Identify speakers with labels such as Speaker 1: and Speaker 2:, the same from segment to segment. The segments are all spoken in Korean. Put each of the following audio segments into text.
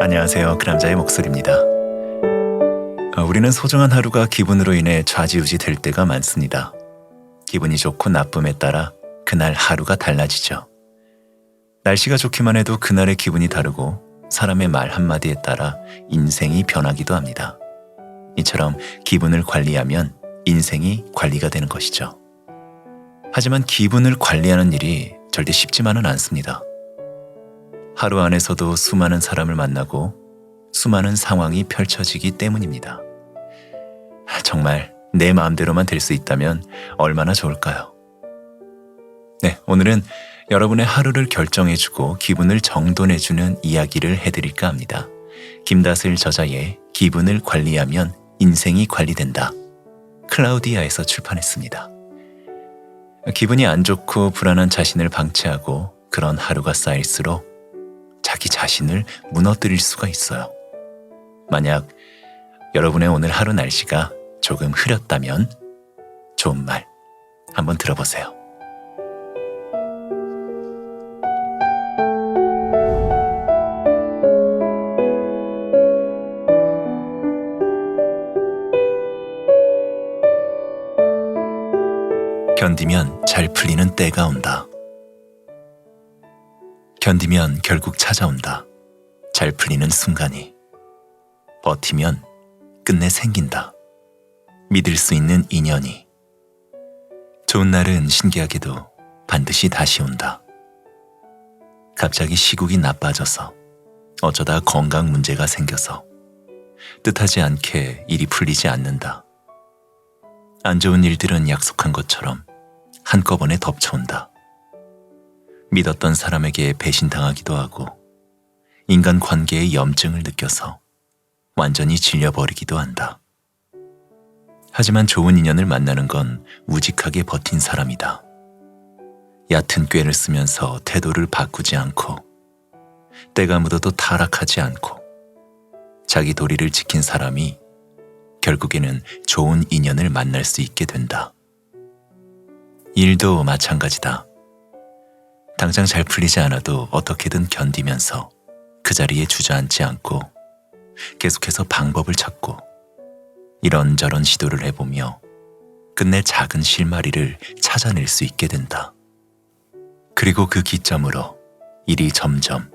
Speaker 1: 안녕하세요. 그 남자의 목소리입니다. 우리는 소중한 하루가 기분으로 인해 좌지우지 될 때가 많습니다. 기분이 좋고 나쁨에 따라 그날 하루가 달라지죠. 날씨가 좋기만 해도 그날의 기분이 다르고 사람의 말 한마디에 따라 인생이 변하기도 합니다. 이처럼 기분을 관리하면 인생이 관리가 되는 것이죠. 하지만 기분을 관리하는 일이 절대 쉽지만은 않습니다. 하루 안에서도 수많은 사람을 만나고 수많은 상황이 펼쳐지기 때문입니다. 정말 내 마음대로만 될 수 있다면 얼마나 좋을까요? 네, 오늘은 여러분의 하루를 결정해주고 기분을 정돈해주는 이야기를 해드릴까 합니다. 김다슬 저자의 기분을 관리하면 인생이 관리된다. 클라우디아에서 출판했습니다. 기분이 안 좋고 불안한 자신을 방치하고 그런 하루가 쌓일수록 자기 자신을 무너뜨릴 수가 있어요. 만약 여러분의 오늘 하루 날씨가 조금 흐렸다면 좋은 말 한번 들어보세요. 견디면 잘 풀리는 때가 온다. 견디면 결국 찾아온다. 잘 풀리는 순간이. 버티면 끝내 생긴다. 믿을 수 있는 인연이. 좋은 날은 신기하게도 반드시 다시 온다. 갑자기 시국이 나빠져서 어쩌다 건강 문제가 생겨서 뜻하지 않게 일이 풀리지 않는다. 안 좋은 일들은 약속한 것처럼 한꺼번에 덮쳐온다. 믿었던 사람에게 배신당하기도 하고 인간관계의 염증을 느껴서 완전히 질려버리기도 한다. 하지만 좋은 인연을 만나는 건 우직하게 버틴 사람이다. 얕은 꾀를 쓰면서 태도를 바꾸지 않고 때가 묻어도 타락하지 않고 자기 도리를 지킨 사람이 결국에는 좋은 인연을 만날 수 있게 된다. 일도 마찬가지다. 당장 잘 풀리지 않아도 어떻게든 견디면서 그 자리에 주저앉지 않고 계속해서 방법을 찾고 이런저런 시도를 해보며 끝내 작은 실마리를 찾아낼 수 있게 된다. 그리고 그 기점으로 일이 점점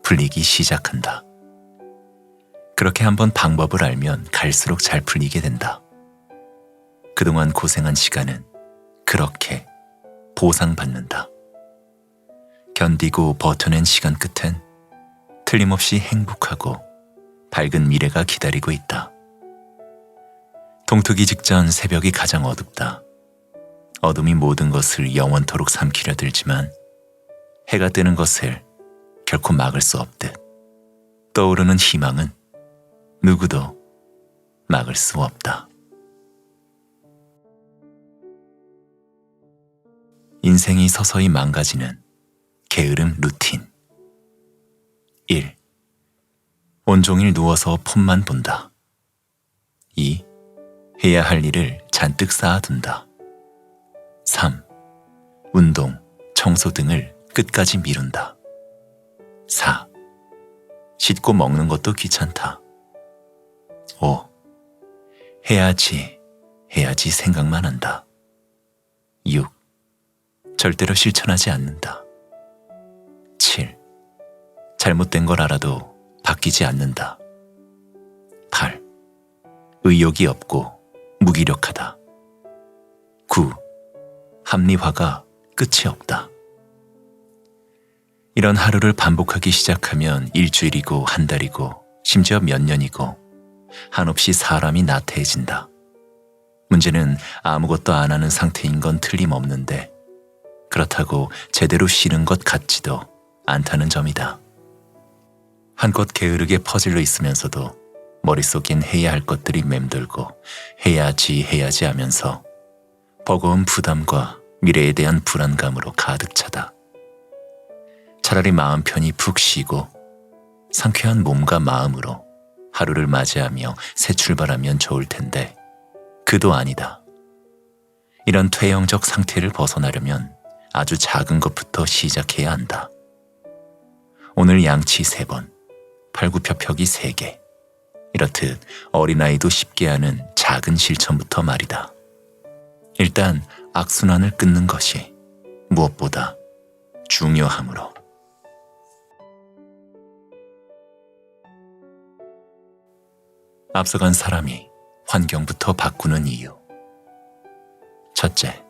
Speaker 1: 풀리기 시작한다. 그렇게 한번 방법을 알면 갈수록 잘 풀리게 된다. 그동안 고생한 시간은 그렇게 보상받는다. 견디고 버텨낸 시간 끝엔 틀림없이 행복하고 밝은 미래가 기다리고 있다. 동트기 직전 새벽이 가장 어둡다. 어둠이 모든 것을 영원토록 삼키려 들지만 해가 뜨는 것을 결코 막을 수 없듯 떠오르는 희망은 누구도 막을 수 없다. 인생이 서서히 망가지는 게으름 루틴. 1. 온종일 누워서 폰만 본다. 2. 해야 할 일을 잔뜩 쌓아둔다. 3. 운동, 청소 등을 끝까지 미룬다. 4. 씻고 먹는 것도 귀찮다. 5. 해야지 생각만 한다. 6. 절대로 실천하지 않는다. 7. 잘못된 걸 알아도 바뀌지 않는다. 8. 의욕이 없고 무기력하다. 9. 합리화가 끝이 없다. 이런 하루를 반복하기 시작하면 일주일이고 한 달이고 심지어 몇 년이고 한없이 사람이 나태해진다. 문제는 아무것도 안 하는 상태인 건 틀림없는데 그렇다고 제대로 쉬는 것 같지도 않다는 점이다. 한껏 게으르게 퍼질러 있으면서도 머릿속엔 해야 할 것들이 맴돌고 해야지 하면서 버거운 부담과 미래에 대한 불안감으로 가득 차다. 차라리 마음 편히 푹 쉬고 상쾌한 몸과 마음으로 하루를 맞이하며 새 출발하면 좋을 텐데 그도 아니다. 이런 퇴행적 상태를 벗어나려면 아주 작은 것부터 시작해야 한다. 오늘 양치 3번, 팔굽혀펴기 3개. 이렇듯 어린아이도 쉽게 하는 작은 실천부터 말이다. 일단 악순환을 끊는 것이 무엇보다 중요하므로. 앞서간 사람이 환경부터 바꾸는 이유. 첫째,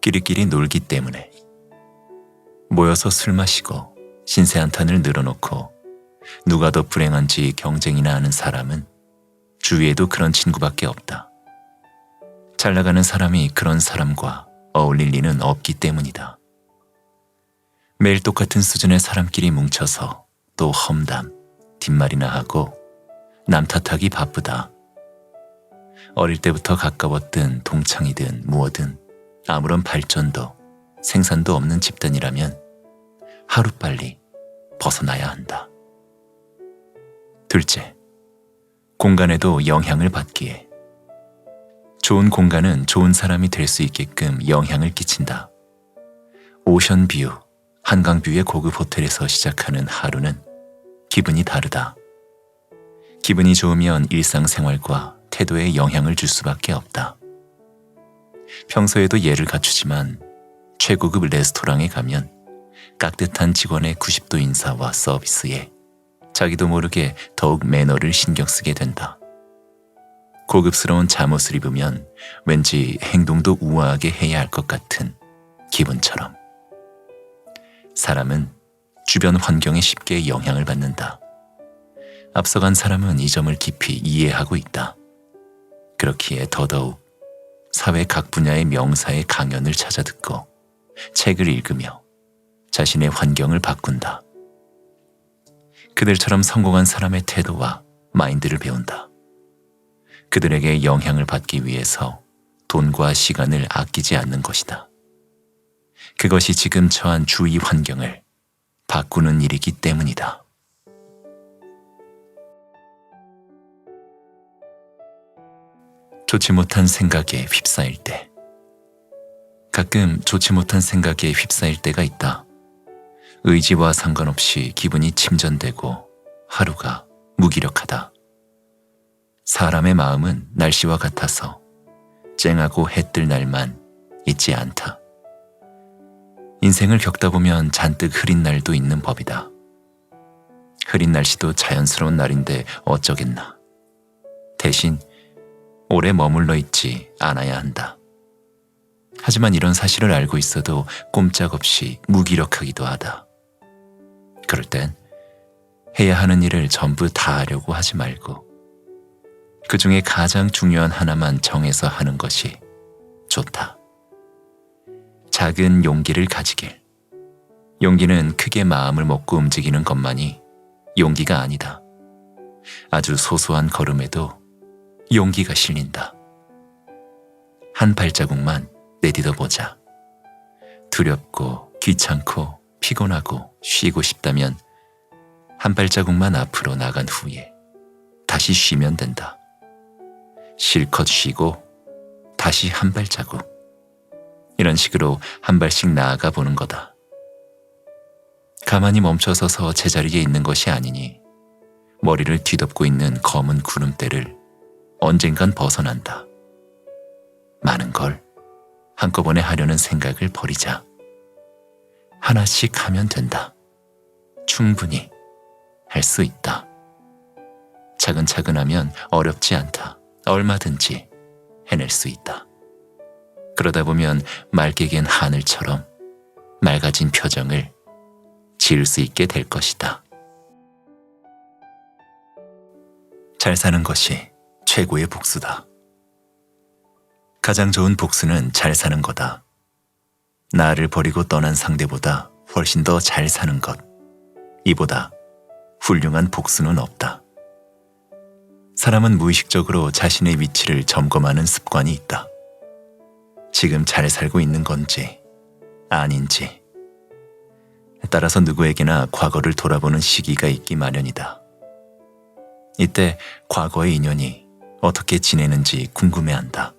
Speaker 1: 끼리끼리 놀기 때문에. 모여서 술 마시고 신세 한탄을 늘어놓고 누가 더 불행한지 경쟁이나 하는 사람은 주위에도 그런 친구밖에 없다. 잘 나가는 사람이 그런 사람과 어울릴 리는 없기 때문이다. 매일 똑같은 수준의 사람끼리 뭉쳐서 또 험담, 뒷말이나 하고 남 탓하기 바쁘다. 어릴 때부터 가까웠든 동창이든 무엇든 아무런 발전도 생산도 없는 집단이라면 하루빨리 벗어나야 한다. 둘째, 공간에도 영향을 받기에. 좋은 공간은 좋은 사람이 될 수 있게끔 영향을 끼친다. 오션뷰, 한강뷰의 고급 호텔에서 시작하는 하루는 기분이 다르다. 기분이 좋으면 일상생활과 태도에 영향을 줄 수밖에 없다. 평소에도 예를 갖추지만 최고급 레스토랑에 가면 깍듯한 직원의 90도 인사와 서비스에 자기도 모르게 더욱 매너를 신경 쓰게 된다. 고급스러운 잠옷을 입으면 왠지 행동도 우아하게 해야 할 것 같은 기분처럼. 사람은 주변 환경에 쉽게 영향을 받는다. 앞서간 사람은 이 점을 깊이 이해하고 있다. 그렇기에 더더욱 사회 각 분야의 명사의 강연을 찾아 듣고 책을 읽으며 자신의 환경을 바꾼다. 그들처럼 성공한 사람의 태도와 마인드를 배운다. 그들에게 영향을 받기 위해서 돈과 시간을 아끼지 않는 것이다. 그것이 지금 처한 주위 환경을 바꾸는 일이기 때문이다. 좋지 못한 생각에 휩싸일 때. 가끔 좋지 못한 생각에 휩싸일 때가 있다. 의지와 상관없이 기분이 침전되고 하루가 무기력하다. 사람의 마음은 날씨와 같아서 쨍하고 해뜰 날만 있지 않다. 인생을 겪다 보면 잔뜩 흐린 날도 있는 법이다. 흐린 날씨도 자연스러운 날인데 어쩌겠나. 대신 오래 머물러 있지 않아야 한다. 하지만 이런 사실을 알고 있어도 꼼짝없이 무기력하기도 하다. 그럴 땐 해야 하는 일을 전부 다 하려고 하지 말고 그 중에 가장 중요한 하나만 정해서 하는 것이 좋다. 작은 용기를 가지길. 용기는 크게 마음을 먹고 움직이는 것만이 용기가 아니다. 아주 소소한 걸음에도 용기가 실린다. 한 발자국만 내딛어 보자. 두렵고 귀찮고 피곤하고 쉬고 싶다면 한 발자국만 앞으로 나간 후에 다시 쉬면 된다. 실컷 쉬고 다시 한 발자국. 이런 식으로 한 발씩 나아가 보는 거다. 가만히 멈춰서서 제자리에 있는 것이 아니니 머리를 뒤덮고 있는 검은 구름대를 언젠간 벗어난다. 많은 걸 한꺼번에 하려는 생각을 버리자. 하나씩 하면 된다. 충분히 할 수 있다. 차근차근 하면 어렵지 않다. 얼마든지 해낼 수 있다. 그러다 보면 맑게 갠 하늘처럼 맑아진 표정을 지을 수 있게 될 것이다. 잘 사는 것이 최고의 복수다. 가장 좋은 복수는 잘 사는 거다. 나를 버리고 떠난 상대보다 훨씬 더 잘 사는 것. 이보다 훌륭한 복수는 없다. 사람은 무의식적으로 자신의 위치를 점검하는 습관이 있다. 지금 잘 살고 있는 건지 아닌지. 따라서 누구에게나 과거를 돌아보는 시기가 있기 마련이다. 이때 과거의 인연이 어떻게 지내는지 궁금해한다.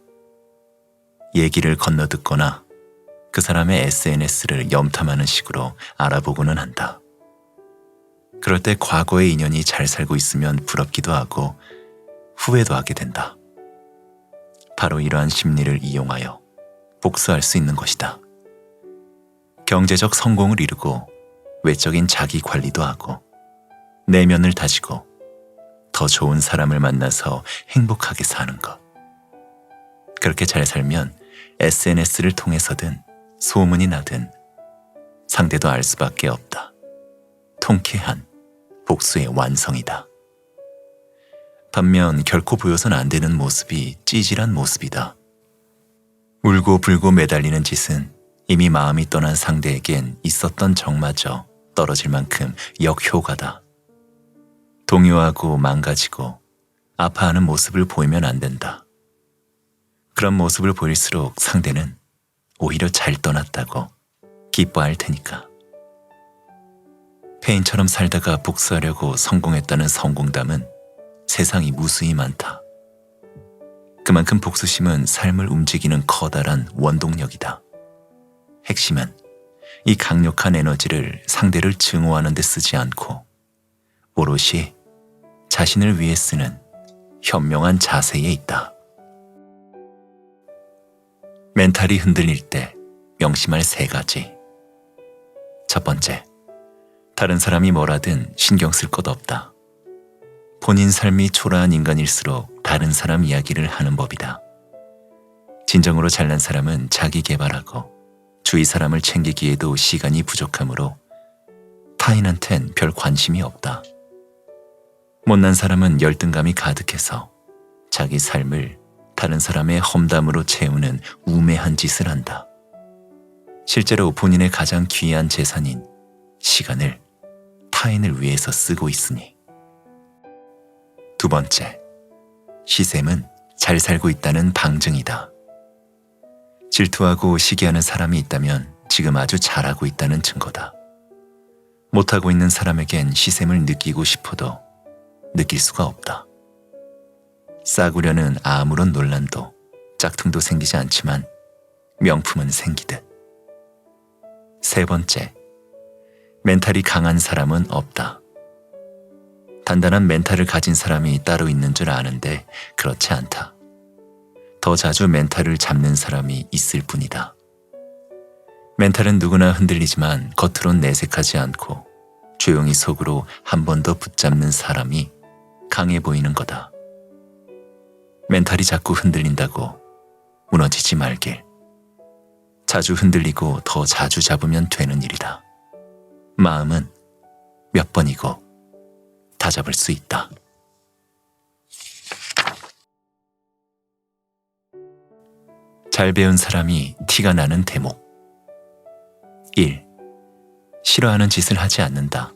Speaker 1: 얘기를 건너듣거나 그 사람의 SNS를 염탐하는 식으로 알아보고는 한다. 그럴 때 과거의 인연이 잘 살고 있으면 부럽기도 하고 후회도 하게 된다. 바로 이러한 심리를 이용하여 복수할 수 있는 것이다. 경제적 성공을 이루고 외적인 자기 관리도 하고 내면을 다지고 더 좋은 사람을 만나서 행복하게 사는 것. 그렇게 잘 살면 SNS를 통해서든 소문이 나든 상대도 알 수밖에 없다. 통쾌한 복수의 완성이다. 반면 결코 보여선 안 되는 모습이 찌질한 모습이다. 울고 불고 매달리는 짓은 이미 마음이 떠난 상대에겐 있었던 정마저 떨어질 만큼 역효과다. 동요하고 망가지고 아파하는 모습을 보이면 안 된다. 그런 모습을 보일수록 상대는 오히려 잘 떠났다고 기뻐할 테니까. 페인처럼 살다가 복수하려고 성공했다는 성공담은 세상이 무수히 많다. 그만큼 복수심은 삶을 움직이는 커다란 원동력이다. 핵심은 이 강력한 에너지를 상대를 증오하는 데 쓰지 않고 오롯이 자신을 위해 쓰는 현명한 자세에 있다. 멘탈이 흔들릴 때 명심할 3가지. 첫 번째, 다른 사람이 뭐라든 신경 쓸 것 없다. 본인 삶이 초라한 인간일수록 다른 사람 이야기를 하는 법이다. 진정으로 잘난 사람은 자기 개발하고 주위 사람을 챙기기에도 시간이 부족하므로 타인한텐 별 관심이 없다. 못난 사람은 열등감이 가득해서 자기 삶을 다른 사람의 험담으로 채우는 우매한 짓을 한다. 실제로 본인의 가장 귀한 재산인 시간을 타인을 위해서 쓰고 있으니. 두 번째, 시샘은 잘 살고 있다는 방증이다. 질투하고 시기하는 사람이 있다면 지금 아주 잘하고 있다는 증거다. 못하고 있는 사람에겐 시샘을 느끼고 싶어도 느낄 수가 없다. 싸구려는 아무런 논란도 짝퉁도 생기지 않지만 명품은 생기듯. 세 번째, 멘탈이 강한 사람은 없다. 단단한 멘탈을 가진 사람이 따로 있는 줄 아는데 그렇지 않다. 더 자주 멘탈을 잡는 사람이 있을 뿐이다. 멘탈은 누구나 흔들리지만 겉으론 내색하지 않고 조용히 속으로 한 번 더 붙잡는 사람이 강해 보이는 거다. 멘탈이 자꾸 흔들린다고 무너지지 말길. 자주 흔들리고 더 자주 잡으면 되는 일이다. 마음은 몇 번이고 다 잡을 수 있다. 잘 배운 사람이 티가 나는 대목. 1. 싫어하는 짓을 하지 않는다.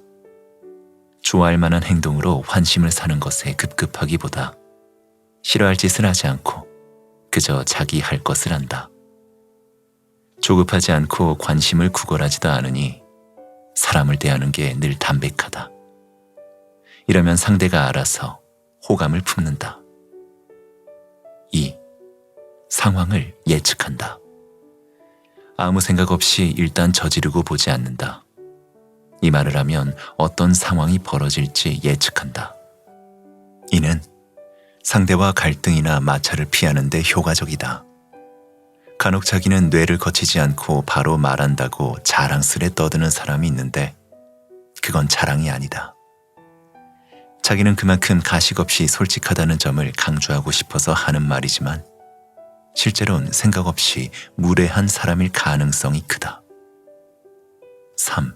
Speaker 1: 좋아할 만한 행동으로 환심을 사는 것에 급급하기보다 싫어할 짓을 하지 않고 그저 자기 할 것을 한다. 조급하지 않고 관심을 구걸하지도 않으니 사람을 대하는 게 늘 담백하다. 이러면 상대가 알아서 호감을 품는다. 2. 상황을 예측한다. 아무 생각 없이 일단 저지르고 보지 않는다. 이 말을 하면 어떤 상황이 벌어질지 예측한다. 이는 상대와 갈등이나 마찰을 피하는 데 효과적이다. 간혹 자기는 뇌를 거치지 않고 바로 말한다고 자랑스레 떠드는 사람이 있는데 그건 자랑이 아니다. 자기는 그만큼 가식 없이 솔직하다는 점을 강조하고 싶어서 하는 말이지만 실제로는 생각 없이 무례한 사람일 가능성이 크다. 3.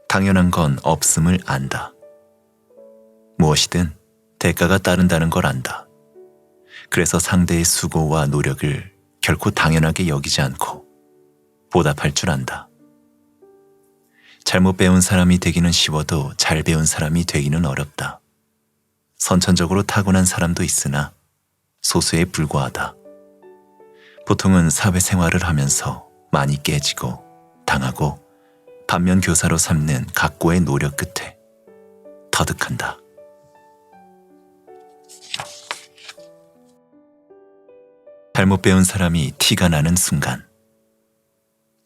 Speaker 1: 당연한 건 없음을 안다. 무엇이든 대가가 따른다는 걸 안다. 그래서 상대의 수고와 노력을 결코 당연하게 여기지 않고 보답할 줄 안다. 잘못 배운 사람이 되기는 쉬워도 잘 배운 사람이 되기는 어렵다. 선천적으로 타고난 사람도 있으나 소수에 불과하다. 보통은 사회생활을 하면서 많이 깨지고 당하고 반면 교사로 삼는 각고의 노력 끝에 터득한다. 잘못 배운 사람이 티가 나는 순간.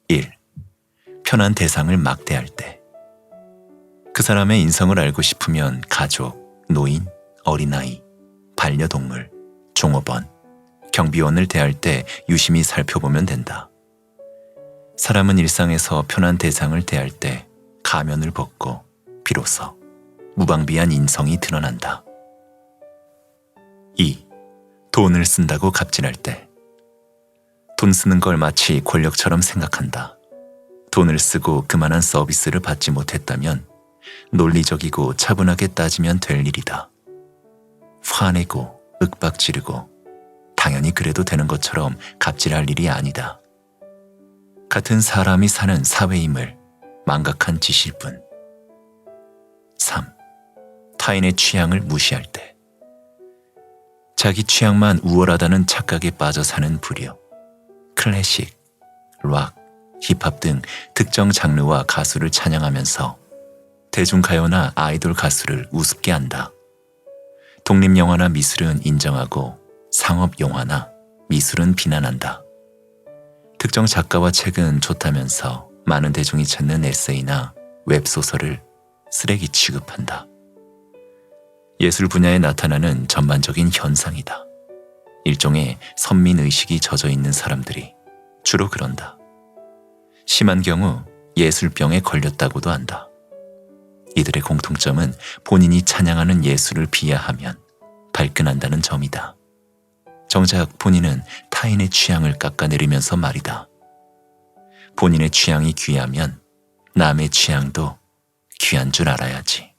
Speaker 1: 1. 편한 대상을 막대할 때. 그 사람의 인성을 알고 싶으면 가족, 노인, 어린아이, 반려동물, 종업원, 경비원을 대할 때 유심히 살펴보면 된다. 사람은 일상에서 편한 대상을 대할 때 가면을 벗고 비로소 무방비한 인성이 드러난다. 2. 돈을 쓴다고 갑질할 때. 돈 쓰는 걸 마치 권력처럼 생각한다. 돈을 쓰고 그만한 서비스를 받지 못했다면 논리적이고 차분하게 따지면 될 일이다. 화내고 윽박지르고 당연히 그래도 되는 것처럼 갑질할 일이 아니다. 같은 사람이 사는 사회임을 망각한 짓일 뿐. 3. 타인의 취향을 무시할 때. 자기 취향만 우월하다는 착각에 빠져 사는 부류. 클래식, 락, 힙합 등 특정 장르와 가수를 찬양하면서 대중가요나 아이돌 가수를 우습게 한다. 독립영화나 미술은 인정하고 상업영화나 미술은 비난한다. 특정 작가와 책은 좋다면서 많은 대중이 찾는 에세이나 웹소설을 쓰레기 취급한다. 예술 분야에 나타나는 전반적인 현상이다. 일종의 선민의식이 젖어 있는 사람들이 주로 그런다. 심한 경우 예술병에 걸렸다고도 한다. 이들의 공통점은 본인이 찬양하는 예술을 비하하면 발끈한다는 점이다. 정작 본인은 타인의 취향을 깎아내리면서 말이다. 본인의 취향이 귀하면 남의 취향도 귀한 줄 알아야지.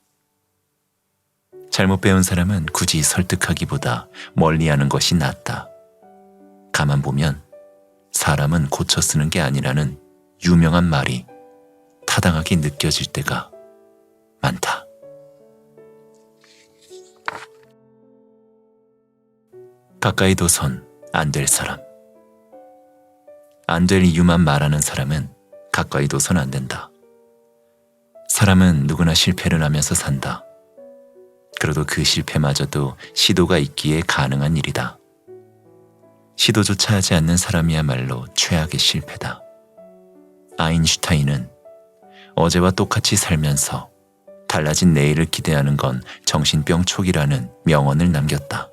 Speaker 1: 잘못 배운 사람은 굳이 설득하기보다 멀리하는 것이 낫다. 가만 보면 사람은 고쳐 쓰는 게 아니라는 유명한 말이 타당하게 느껴질 때가 많다. 가까이 둬선 안 될 사람. 안 될 이유만 말하는 사람은 가까이 둬선 안 된다. 사람은 누구나 실패를 하면서 산다. 그래도 그 실패마저도 시도가 있기에 가능한 일이다. 시도조차 하지 않는 사람이야말로 최악의 실패다. 아인슈타인은 어제와 똑같이 살면서 달라진 내일을 기대하는 건 정신병 촉이라는 명언을 남겼다.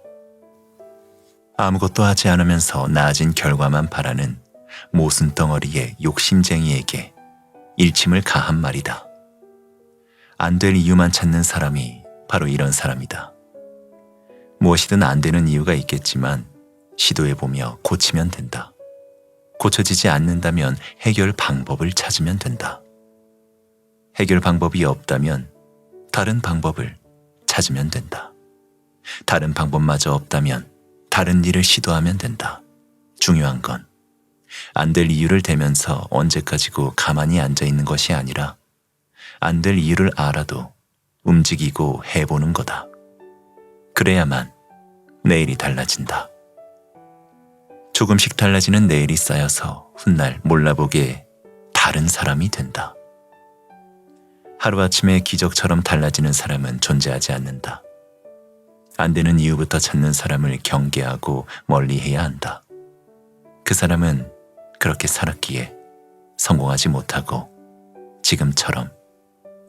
Speaker 1: 아무것도 하지 않으면서 나아진 결과만 바라는 모순덩어리의 욕심쟁이에게 일침을 가한 말이다. 안 될 이유만 찾는 사람이 바로 이런 사람이다. 무엇이든 안 되는 이유가 있겠지만 시도해보며 고치면 된다. 고쳐지지 않는다면 해결 방법을 찾으면 된다. 해결 방법이 없다면 다른 방법을 찾으면 된다. 다른 방법마저 없다면 다른 일을 시도하면 된다. 중요한 건 안 될 이유를 대면서 언제까지고 가만히 앉아 있는 것이 아니라 안 될 이유를 알아도 움직이고 해보는 거다. 그래야만 내일이 달라진다. 조금씩 달라지는 내일이 쌓여서 훗날 몰라보게 다른 사람이 된다. 하루아침에 기적처럼 달라지는 사람은 존재하지 않는다. 안 되는 이유부터 찾는 사람을 경계하고 멀리해야 한다. 그 사람은 그렇게 살았기에 성공하지 못하고 지금처럼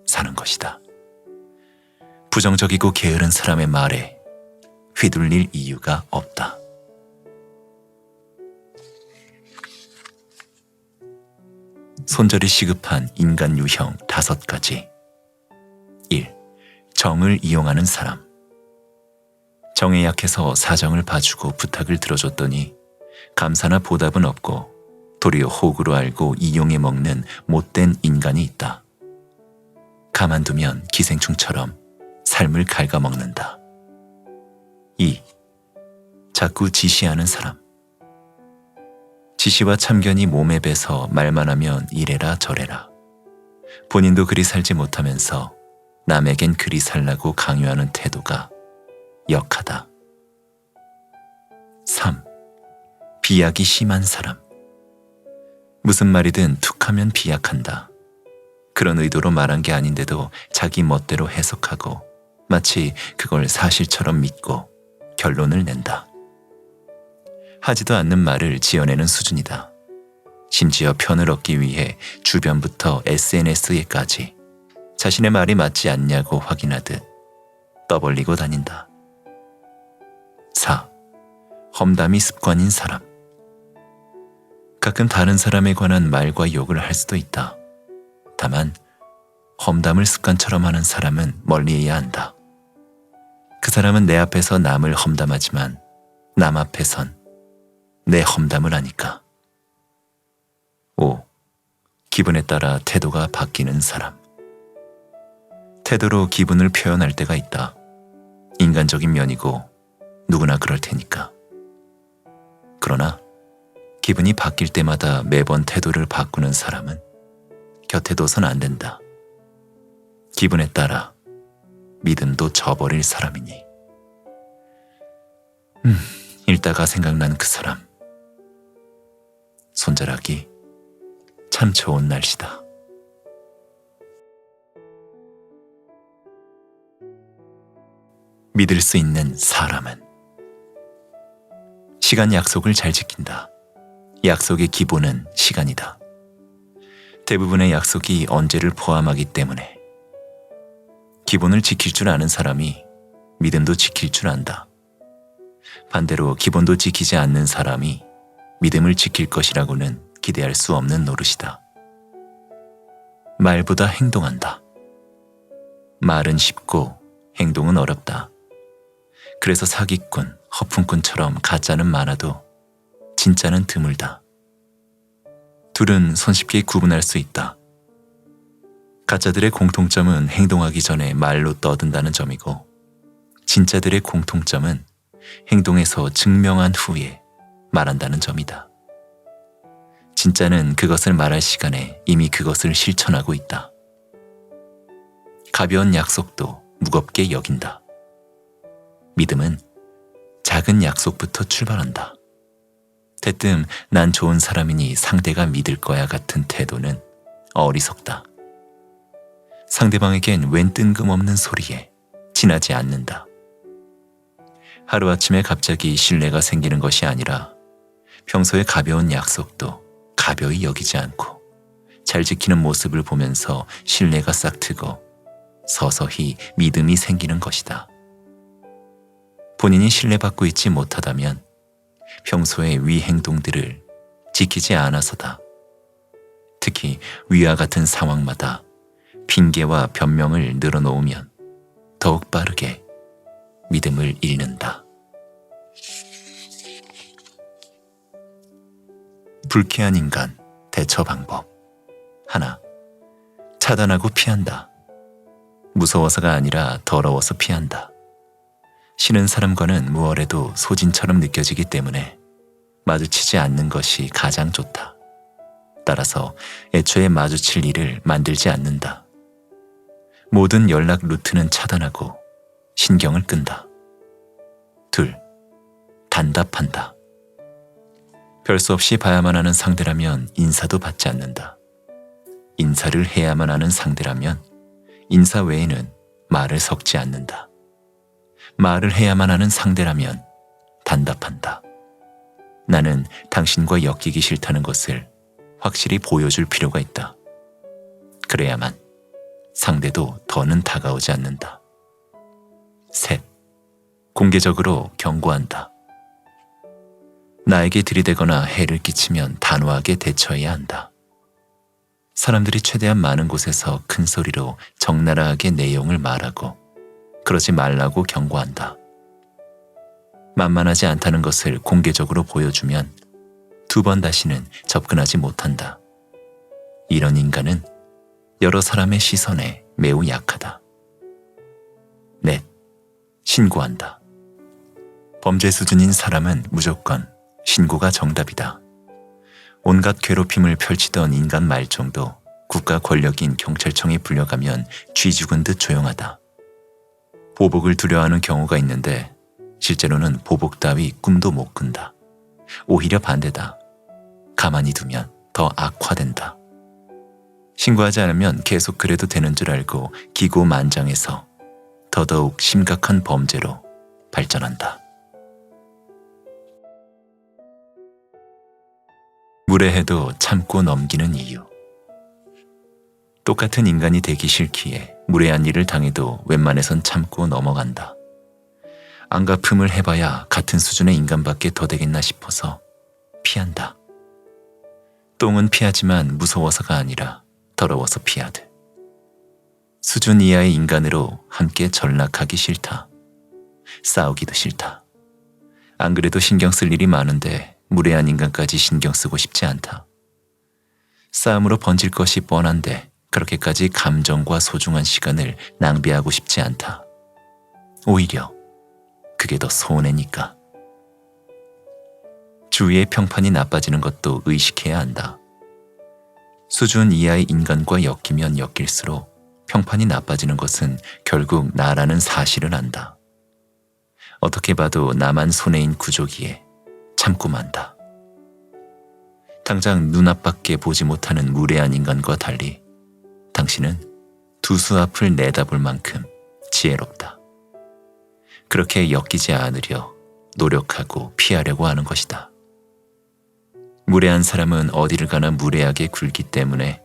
Speaker 1: 사는 것이다. 부정적이고 게으른 사람의 말에 휘둘릴 이유가 없다. 손절이 시급한 인간 유형 5가지. 1. 정을 이용하는 사람. 정에 약해서 사정을 봐주고 부탁을 들어줬더니 감사나 보답은 없고 도리어 호구로 알고 이용해 먹는 못된 인간이 있다. 가만두면 기생충처럼 삶을 갉아먹는다. 2. 자꾸 지시하는 사람. 지시와 참견이 몸에 배서 말만 하면 이래라 저래라. 본인도 그리 살지 못하면서 남에겐 그리 살라고 강요하는 태도가 역하다. 3. 비약이 심한 사람. 무슨 말이든 툭하면 비약한다. 그런 의도로 말한 게 아닌데도 자기 멋대로 해석하고 마치 그걸 사실처럼 믿고 결론을 낸다. 하지도 않는 말을 지어내는 수준이다. 심지어 편을 얻기 위해 주변부터 SNS에까지 자신의 말이 맞지 않냐고 확인하듯 떠벌리고 다닌다. 4. 험담이 습관인 사람. 가끔 다른 사람에 관한 말과 욕을 할 수도 있다. 다만 험담을 습관처럼 하는 사람은 멀리해야 한다. 그 사람은 내 앞에서 남을 험담하지만 남 앞에선 내 험담을 하니까. 5. 기분에 따라 태도가 바뀌는 사람. 태도로 기분을 표현할 때가 있다. 인간적인 면이고 누구나 그럴 테니까. 그러나 기분이 바뀔 때마다 매번 태도를 바꾸는 사람은 곁에 둬선 안 된다. 기분에 따라 믿음도 저버릴 사람이니. 읽다가 생각난 그 사람. 손자락이 참 좋은 날씨다. 믿을 수 있는 사람은 시간 약속을 잘 지킨다. 약속의 기본은 시간이다. 대부분의 약속이 언제를 포함하기 때문에 기본을 지킬 줄 아는 사람이 믿음도 지킬 줄 안다. 반대로 기본도 지키지 않는 사람이 믿음을 지킬 것이라고는 기대할 수 없는 노릇이다. 말보다 행동한다. 말은 쉽고 행동은 어렵다. 그래서 사기꾼, 허풍꾼처럼 가짜는 많아도 진짜는 드물다. 둘은 손쉽게 구분할 수 있다. 가짜들의 공통점은 행동하기 전에 말로 떠든다는 점이고, 진짜들의 공통점은 행동에서 증명한 후에 말한다는 점이다. 진짜는 그것을 말할 시간에 이미 그것을 실천하고 있다. 가벼운 약속도 무겁게 여긴다. 믿음은 작은 약속부터 출발한다. 대뜸 난 좋은 사람이니 상대가 믿을 거야 같은 태도는 어리석다. 상대방에겐 웬 뜬금없는 소리에 지나지 않는다. 하루아침에 갑자기 신뢰가 생기는 것이 아니라 평소에 가벼운 약속도 가벼이 여기지 않고 잘 지키는 모습을 보면서 신뢰가 싹트고 서서히 믿음이 생기는 것이다. 본인이 신뢰받고 있지 못하다면 평소의 위 행동들을 지키지 않아서다. 특히 위와 같은 상황마다 핑계와 변명을 늘어놓으면 더욱 빠르게 믿음을 잃는다. 불쾌한 인간 대처 방법. 하나, 차단하고 피한다. 무서워서가 아니라 더러워서 피한다. 싫은 사람과는 무얼해도 소진처럼 느껴지기 때문에 마주치지 않는 것이 가장 좋다. 따라서 애초에 마주칠 일을 만들지 않는다. 모든 연락 루트는 차단하고 신경을 끈다. 둘, 단답한다. 별 수 없이 봐야만 하는 상대라면 인사도 받지 않는다. 인사를 해야만 하는 상대라면 인사 외에는 말을 섞지 않는다. 말을 해야만 하는 상대라면 단답한다. 나는 당신과 엮이기 싫다는 것을 확실히 보여줄 필요가 있다. 그래야만 상대도 더는 다가오지 않는다. 셋, 공개적으로 경고한다. 나에게 들이대거나 해를 끼치면 단호하게 대처해야 한다. 사람들이 최대한 많은 곳에서 큰 소리로 적나라하게 내용을 말하고 그러지 말라고 경고한다. 만만하지 않다는 것을 공개적으로 보여주면 두 번 다시는 접근하지 못한다. 이런 인간은 여러 사람의 시선에 매우 약하다. 넷, 신고한다. 범죄 수준인 사람은 무조건 신고가 정답이다. 온갖 괴롭힘을 펼치던 인간 말종도 국가 권력인 경찰청에 불려가면 쥐 죽은 듯 조용하다. 보복을 두려워하는 경우가 있는데 실제로는 보복 따위 꿈도 못 꾼다. 오히려 반대다. 가만히 두면 더 악화된다. 신고하지 않으면 계속 그래도 되는 줄 알고 기고만장해서 더더욱 심각한 범죄로 발전한다. 무례해도 참고 넘기는 이유. 똑같은 인간이 되기 싫기에 무례한 일을 당해도 웬만해선 참고 넘어간다. 안갚음을 해봐야 같은 수준의 인간밖에 더 되겠나 싶어서 피한다. 똥은 피하지만 무서워서가 아니라 더러워서 피하듯. 수준 이하의 인간으로 함께 전락하기 싫다. 싸우기도 싫다. 안 그래도 신경 쓸 일이 많은데 무례한 인간까지 신경 쓰고 싶지 않다. 싸움으로 번질 것이 뻔한데 그렇게까지 감정과 소중한 시간을 낭비하고 싶지 않다. 오히려 그게 더 손해니까. 주위의 평판이 나빠지는 것도 의식해야 한다. 수준 이하의 인간과 엮이면 엮일수록 평판이 나빠지는 것은 결국 나라는 사실을 안다. 어떻게 봐도 나만 손해인 구조기에 참고 만다. 당장 눈앞밖에 보지 못하는 무례한 인간과 달리 당신은 두 수 앞을 내다볼 만큼 지혜롭다. 그렇게 엮이지 않으려 노력하고 피하려고 하는 것이다. 무례한 사람은 어디를 가나 무례하게 굴기 때문에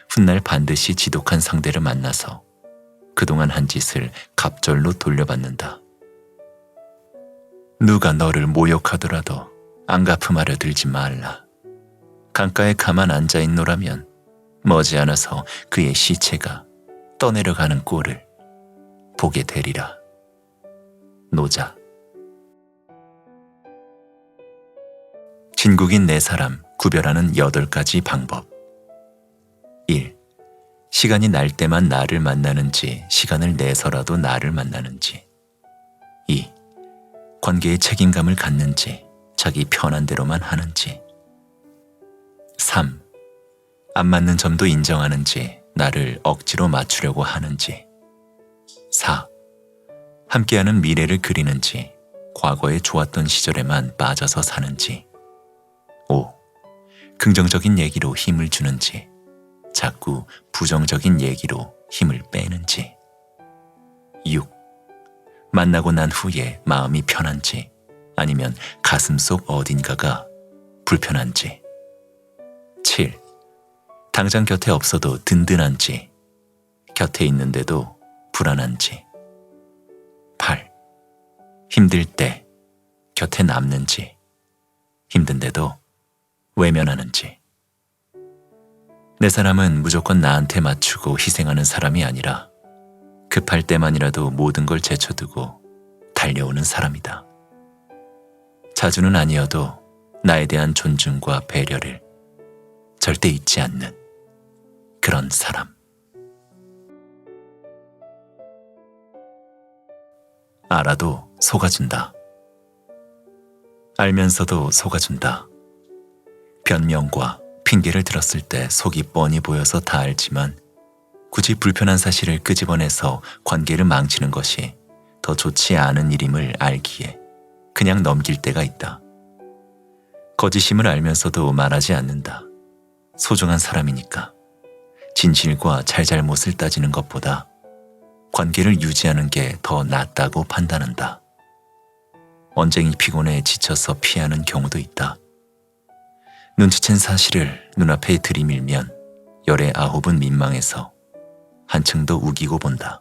Speaker 1: 훗날 반드시 지독한 상대를 만나서 그동안 한 짓을 갑절로 돌려받는다. 누가 너를 모욕하더라도 안갚음하려 들지 말라. 강가에 가만 앉아있노라면 머지않아서 그의 시체가 떠내려가는 꼴을 보게 되리라. 노자. 진국인 4사람 구별하는 8가지 방법. 1. 시간이 날 때만 나를 만나는지 시간을 내서라도 나를 만나는지. 2. 관계에 책임감을 갖는지 자기 편한 대로만 하는지. 3. 안 맞는 점도 인정하는지 나를 억지로 맞추려고 하는지. 4. 함께하는 미래를 그리는지 과거에 좋았던 시절에만 빠져서 사는지. 5. 긍정적인 얘기로 힘을 주는지 자꾸 부정적인 얘기로 힘을 빼는지. 6. 만나고 난 후에 마음이 편한지 아니면 가슴속 어딘가가 불편한지. 7. 당장 곁에 없어도 든든한지 곁에 있는데도 불안한지. 8. 힘들 때 곁에 남는지 힘든데도 외면하는지. 4사람은 무조건 나한테 맞추고 희생하는 사람이 아니라 급할 때만이라도 모든 걸 제쳐두고 달려오는 사람이다. 자주는 아니어도 나에 대한 존중과 배려를 절대 잊지 않는 그런 사람. 알아도 속아준다. 알면서도 속아준다. 변명과 핑계를 들었을 때 속이 뻔히 보여서 다 알지만 굳이 불편한 사실을 끄집어내서 관계를 망치는 것이 더 좋지 않은 일임을 알기에 그냥 넘길 때가 있다. 거짓임을 알면서도 말하지 않는다. 소중한 사람이니까 진실과 잘잘못을 따지는 것보다 관계를 유지하는 게 더 낫다고 판단한다. 언쟁이 피곤해 지쳐서 피하는 경우도 있다. 눈치챈 사실을 눈앞에 들이밀면 열의 9은 민망해서 한층 더 우기고 본다.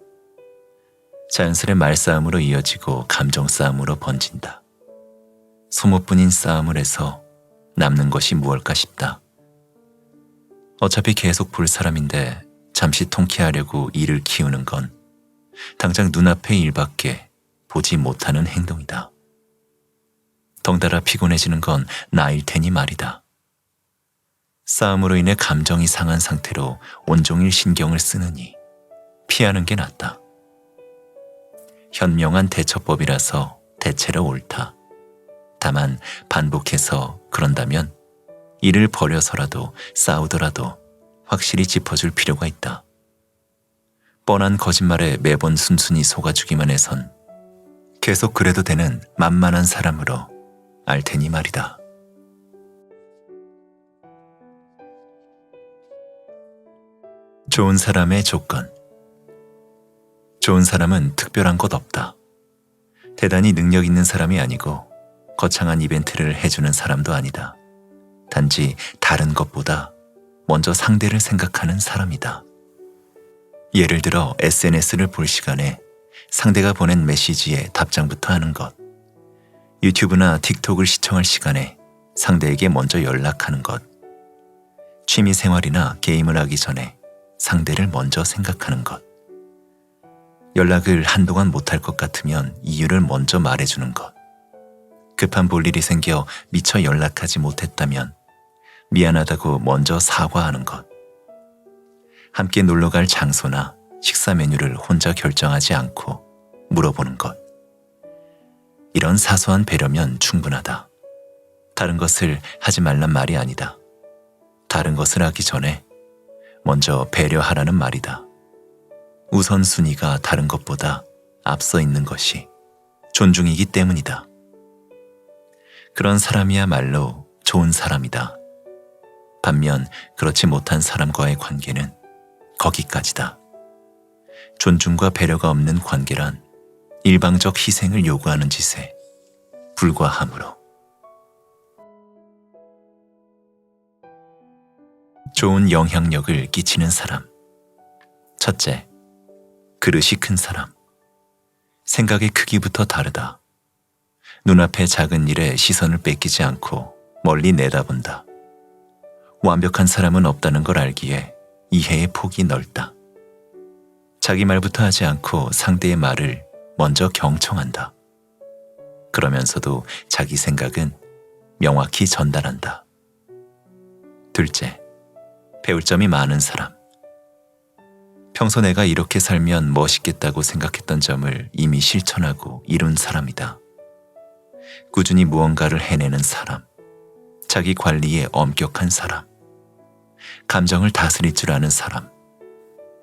Speaker 1: 자연스레 말싸움으로 이어지고 감정싸움으로 번진다. 소모뿐인 싸움을 해서 남는 것이 무엇일까 싶다. 어차피 계속 볼 사람인데 잠시 통쾌하려고 일을 키우는 건 당장 눈앞의 일밖에 보지 못하는 행동이다. 덩달아 피곤해지는 건 나일 테니 말이다. 싸움으로 인해 감정이 상한 상태로 온종일 신경을 쓰느니 피하는 게 낫다. 현명한 대처법이라서 대체로 옳다. 다만 반복해서 그런다면 일을 버려서라도 싸우더라도 확실히 짚어줄 필요가 있다. 뻔한 거짓말에 매번 순순히 속아주기만 해선 계속 그래도 되는 만만한 사람으로 알 테니 말이다. 좋은 사람의 조건. 좋은 사람은 특별한 것 없다. 대단히 능력 있는 사람이 아니고 거창한 이벤트를 해주는 사람도 아니다. 단지 다른 것보다 먼저 상대를 생각하는 사람이다. 예를 들어 SNS를 볼 시간에 상대가 보낸 메시지에 답장부터 하는 것, 유튜브나 틱톡을 시청할 시간에 상대에게 먼저 연락하는 것, 취미 생활이나 게임을 하기 전에 상대를 먼저 생각하는 것, 연락을 한동안 못할 것 같으면 이유를 먼저 말해주는 것, 급한 볼일이 생겨 미처 연락하지 못했다면 미안하다고 먼저 사과하는 것, 함께 놀러갈 장소나 식사 메뉴를 혼자 결정하지 않고 물어보는 것. 이런 사소한 배려면 충분하다. 다른 것을 하지 말란 말이 아니다. 다른 것을 하기 전에 먼저 배려하라는 말이다. 우선순위가 다른 것보다 앞서 있는 것이 존중이기 때문이다. 그런 사람이야말로 좋은 사람이다. 반면 그렇지 못한 사람과의 관계는 거기까지다. 존중과 배려가 없는 관계란 일방적 희생을 요구하는 짓에 불과하므로. 좋은 영향력을 끼치는 사람. 첫째, 그릇이 큰 사람. 생각의 크기부터 다르다. 눈앞의 작은 일에 시선을 뺏기지 않고 멀리 내다본다. 완벽한 사람은 없다는 걸 알기에 이해의 폭이 넓다. 자기 말부터 하지 않고 상대의 말을 먼저 경청한다. 그러면서도 자기 생각은 명확히 전달한다. 둘째, 배울 점이 많은 사람. 평소 내가 이렇게 살면 멋있겠다고 생각했던 점을 이미 실천하고 이룬 사람이다. 꾸준히 무언가를 해내는 사람, 자기 관리에 엄격한 사람, 감정을 다스릴 줄 아는 사람,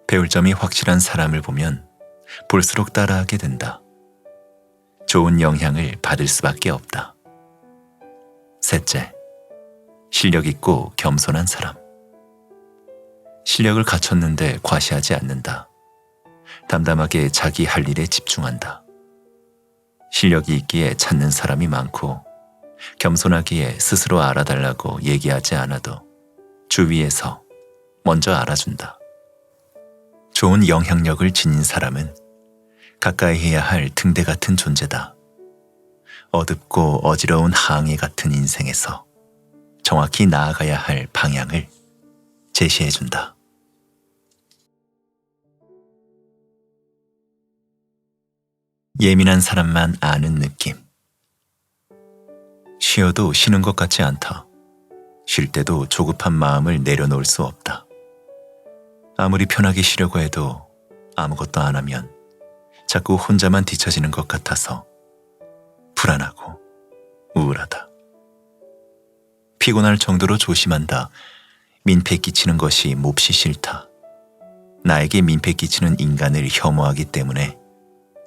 Speaker 1: 배울 점이 확실한 사람을 보면 볼수록 따라하게 된다. 좋은 영향을 받을 수밖에 없다. 셋째, 실력 있고 겸손한 사람. 실력을 갖췄는데 과시하지 않는다. 담담하게 자기 할 일에 집중한다. 실력이 있기에 찾는 사람이 많고 겸손하기에 스스로 알아달라고 얘기하지 않아도 주위에서 먼저 알아준다. 좋은 영향력을 지닌 사람은 가까이 해야 할 등대 같은 존재다. 어둡고 어지러운 항해 같은 인생에서 정확히 나아가야 할 방향을 제시해준다. 예민한 사람만 아는 느낌. 쉬어도 쉬는 것 같지 않다. 쉴 때도 조급한 마음을 내려놓을 수 없다. 아무리 편하게 쉬려고 해도 아무것도 안 하면 자꾸 혼자만 뒤처지는 것 같아서 불안하고 우울하다. 피곤할 정도로 조심한다. 민폐 끼치는 것이 몹시 싫다. 나에게 민폐 끼치는 인간을 혐오하기 때문에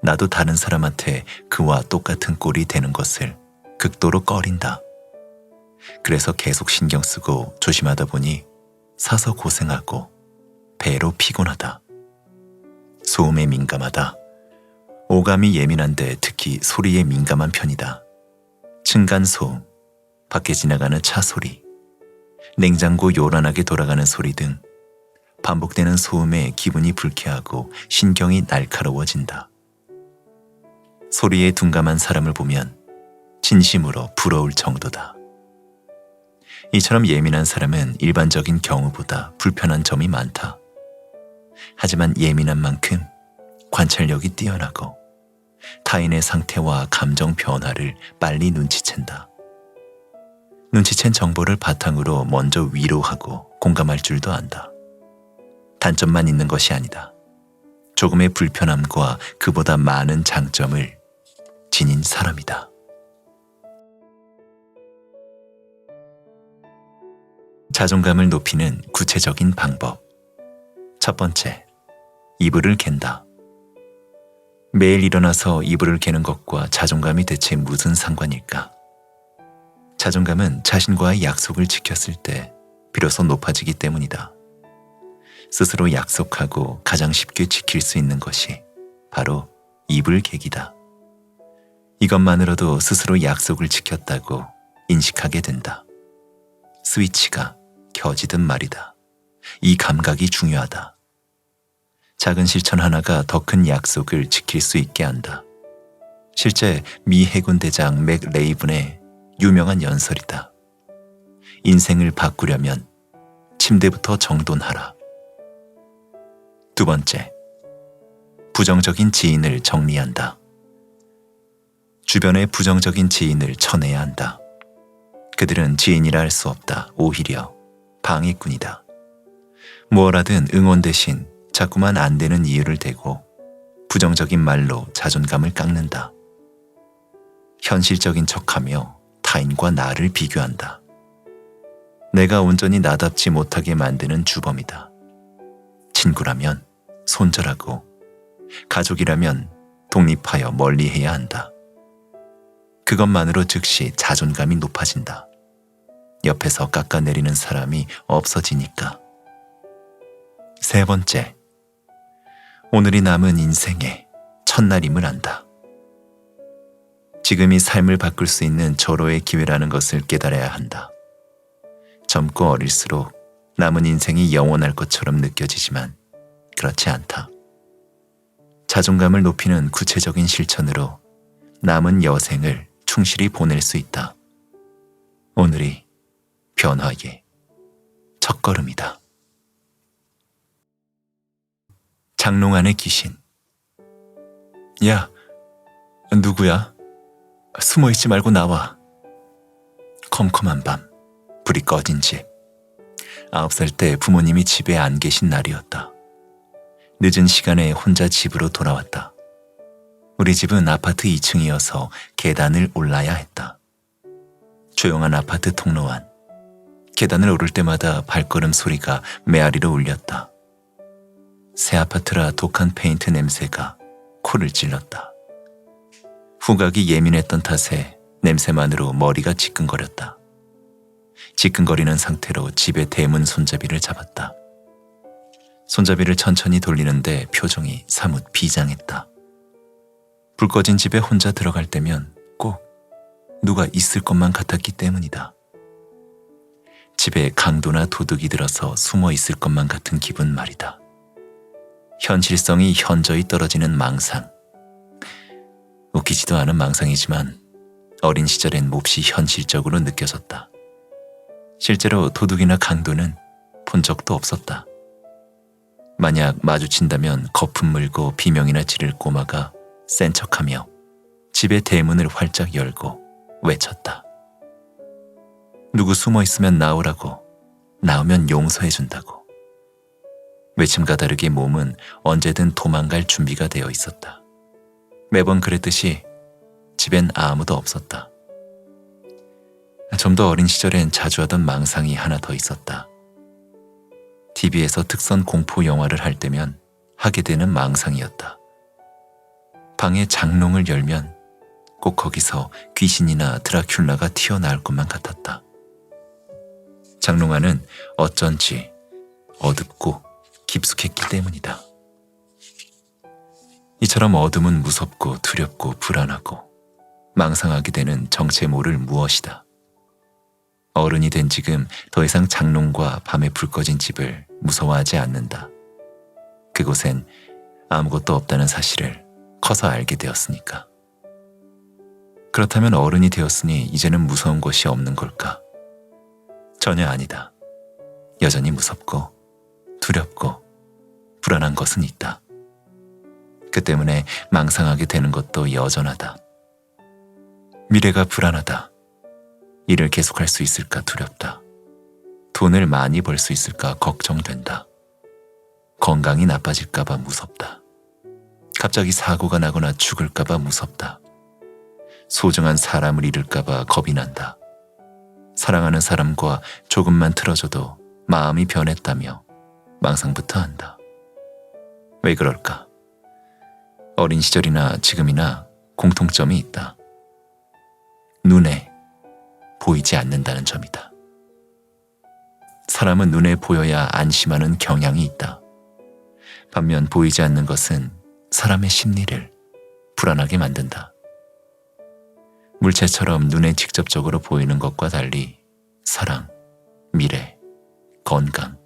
Speaker 1: 나도 다른 사람한테 그와 똑같은 꼴이 되는 것을 극도로 꺼린다. 그래서 계속 신경 쓰고 조심하다 보니 사서 고생하고 배로 피곤하다. 소음에 민감하다. 오감이 예민한데 특히 소리에 민감한 편이다. 층간소음, 밖에 지나가는 차 소리, 냉장고 요란하게 돌아가는 소리 등 반복되는 소음에 기분이 불쾌하고 신경이 날카로워진다. 소리에 둔감한 사람을 보면 진심으로 부러울 정도다. 이처럼 예민한 사람은 일반적인 경우보다 불편한 점이 많다. 하지만 예민한 만큼 관찰력이 뛰어나고 타인의 상태와 감정 변화를 빨리 눈치챈다. 눈치챈 정보를 바탕으로 먼저 위로하고 공감할 줄도 안다. 단점만 있는 것이 아니다. 조금의 불편함과 그보다 많은 장점을 지닌 사람이다. 자존감을 높이는 구체적인 방법. 첫 번째, 이불을 갠다. 매일 일어나서 이불을 개는 것과 자존감이 대체 무슨 상관일까? 자존감은 자신과의 약속을 지켰을 때 비로소 높아지기 때문이다. 스스로 약속하고 가장 쉽게 지킬 수 있는 것이 바로 이불 개기다. 이것만으로도 스스로 약속을 지켰다고 인식하게 된다. 스위치가 켜지든 말이다. 이 감각이 중요하다. 작은 실천 하나가 더 큰 약속을 지킬 수 있게 한다. 실제 미 해군 대장 맥 레이븐의 유명한 연설이다. 인생을 바꾸려면 침대부터 정돈하라. 두 번째, 부정적인 지인을 정리한다. 주변의 부정적인 지인을 쳐내야 한다. 그들은 지인이라 할 수 없다. 오히려 방해꾼이다. 뭘 하든 응원 대신 자꾸만 안 되는 이유를 대고 부정적인 말로 자존감을 깎는다. 현실적인 척하며 타인과 나를 비교한다. 내가 온전히 나답지 못하게 만드는 주범이다. 친구라면 손절하고 가족이라면 독립하여 멀리해야 한다. 그것만으로 즉시 자존감이 높아진다. 옆에서 깎아내리는 사람이 없어지니까. 세 번째, 오늘이 남은 인생의 첫날임을 안다. 지금이 삶을 바꿀 수 있는 절호의 기회라는 것을 깨달아야 한다. 젊고 어릴수록 남은 인생이 영원할 것처럼 느껴지지만 그렇지 않다. 자존감을 높이는 구체적인 실천으로 남은 여생을 충실히 보낼 수 있다. 오늘이 변화의 첫걸음이다. 장롱 안의 귀신. 야, 누구야? 숨어있지 말고 나와. 컴컴한 밤, 불이 꺼진 집. 9살 때 부모님이 집에 안 계신 날이었다. 늦은 시간에 혼자 집으로 돌아왔다. 우리 집은 아파트 2층이어서 계단을 올라야 했다. 조용한 아파트 통로 안. 계단을 오를 때마다 발걸음 소리가 메아리로 울렸다. 새 아파트라 독한 페인트 냄새가 코를 찔렀다. 후각이 예민했던 탓에 냄새만으로 머리가 지끈거렸다. 지끈거리는 상태로 집의 대문 손잡이를 잡았다. 손잡이를 천천히 돌리는데 표정이 사뭇 비장했다. 불 꺼진 집에 혼자 들어갈 때면 꼭 누가 있을 것만 같았기 때문이다. 집에 강도나 도둑이 들어서 숨어 있을 것만 같은 기분 말이다. 현실성이 현저히 떨어지는 망상. 웃기지도 않은 망상이지만 어린 시절엔 몹시 현실적으로 느껴졌다. 실제로 도둑이나 강도는 본 적도 없었다. 만약 마주친다면 거품 물고 비명이나 지를 꼬마가 센 척하며 집의 대문을 활짝 열고 외쳤다. 누구 숨어 있으면 나오라고, 나오면 용서해준다고. 외침과 다르게 몸은 언제든 도망갈 준비가 되어 있었다. 매번 그랬듯이 집엔 아무도 없었다. 좀 더 어린 시절엔 자주 하던 망상이 하나 더 있었다. TV에서 특선 공포 영화를 할 때면 하게 되는 망상이었다. 방의 장롱을 열면 꼭 거기서 귀신이나 드라큘라가 튀어나올 것만 같았다. 장롱 안은 어쩐지 어둡고 깊숙했기 때문이다. 이처럼 어둠은 무섭고 두렵고 불안하고 망상하게 되는 정체 모를 무엇이다. 어른이 된 지금 더 이상 장롱과 밤에 불 꺼진 집을 무서워하지 않는다. 그곳엔 아무것도 없다는 사실을 커서 알게 되었으니까. 그렇다면 어른이 되었으니 이제는 무서운 것이 없는 걸까? 전혀 아니다. 여전히 무섭고 두렵고 불안한 것은 있다. 그 때문에 망상하게 되는 것도 여전하다. 미래가 불안하다. 일을 계속할 수 있을까 두렵다. 돈을 많이 벌 수 있을까 걱정된다. 건강이 나빠질까봐 무섭다. 갑자기 사고가 나거나 죽을까봐 무섭다. 소중한 사람을 잃을까봐 겁이 난다. 사랑하는 사람과 조금만 틀어져도 마음이 변했다며 망상부터 한다. 왜 그럴까? 어린 시절이나 지금이나 공통점이 있다. 눈에 보이지 않는다는 점이다. 사람은 눈에 보여야 안심하는 경향이 있다. 반면 보이지 않는 것은 사람의 심리를 불안하게 만든다. 물체처럼 눈에 직접적으로 보이는 것과 달리 사랑, 미래, 건강,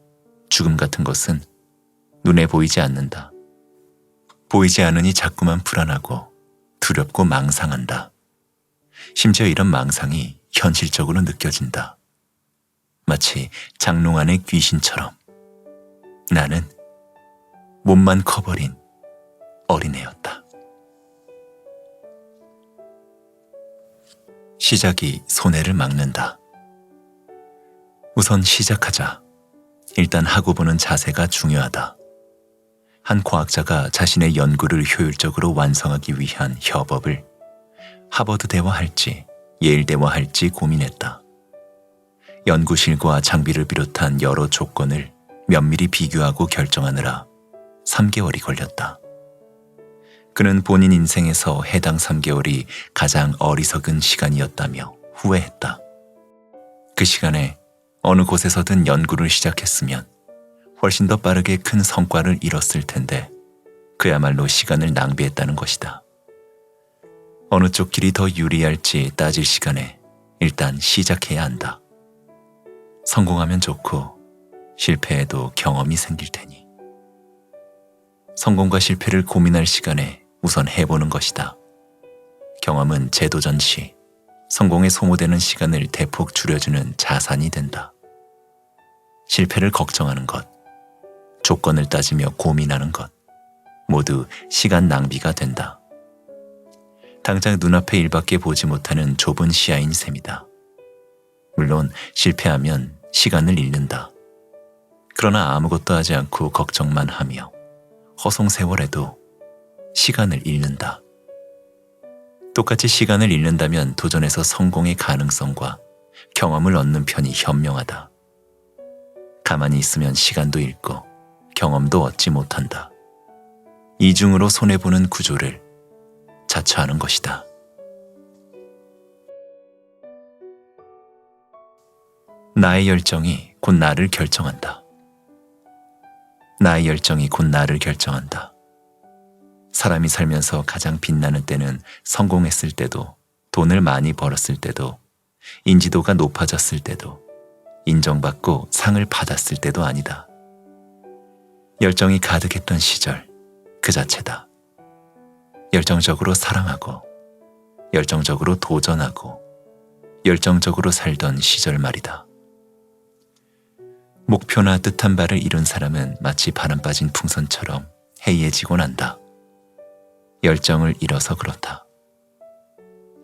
Speaker 1: 죽음 같은 것은 눈에 보이지 않는다. 보이지 않으니 자꾸만 불안하고 두렵고 망상한다. 심지어 이런 망상이 현실적으로 느껴진다. 마치 장롱 안의 귀신처럼. 나는 몸만 커버린 어린애였다. 시작이 손해를 막는다. 우선 시작하자. 일단 하고 보는 자세가 중요하다. 한 과학자가 자신의 연구를 효율적으로 완성하기 위한 협업을 하버드대와 할지 예일대와 할지 고민했다. 연구실과 장비를 비롯한 여러 조건을 면밀히 비교하고 결정하느라 3개월이 걸렸다. 그는 본인 인생에서 해당 3개월이 가장 어리석은 시간이었다며 후회했다. 그 시간에 어느 곳에서든 연구를 시작했으면 훨씬 더 빠르게 큰 성과를 이뤘을 텐데 그야말로 시간을 낭비했다는 것이다. 어느 쪽 길이 더 유리할지 따질 시간에 일단 시작해야 한다. 성공하면 좋고 실패해도 경험이 생길 테니. 성공과 실패를 고민할 시간에 우선 해보는 것이다. 경험은 재도전 시 성공에 소모되는 시간을 대폭 줄여주는 자산이 된다. 실패를 걱정하는 것, 조건을 따지며 고민하는 것, 모두 시간 낭비가 된다. 당장 눈앞의 일밖에 보지 못하는 좁은 시야인 셈이다. 물론 실패하면 시간을 잃는다. 그러나 아무것도 하지 않고 걱정만 하며 허송세월해도 시간을 잃는다. 똑같이 시간을 잃는다면 도전에서 성공의 가능성과 경험을 얻는 편이 현명하다. 가만히 있으면 시간도 잃고 경험도 얻지 못한다. 이중으로 손해보는 구조를 자처하는 것이다. 나의 열정이 곧 나를 결정한다. 나의 열정이 곧 나를 결정한다. 사람이 살면서 가장 빛나는 때는 성공했을 때도, 돈을 많이 벌었을 때도, 인지도가 높아졌을 때도, 인정받고 상을 받았을 때도 아니다. 열정이 가득했던 시절 그 자체다. 열정적으로 사랑하고, 열정적으로 도전하고, 열정적으로 살던 시절 말이다. 목표나 뜻한 바를 이룬 사람은 마치 바람 빠진 풍선처럼 해이해지곤 한다. 열정을 잃어서 그렇다.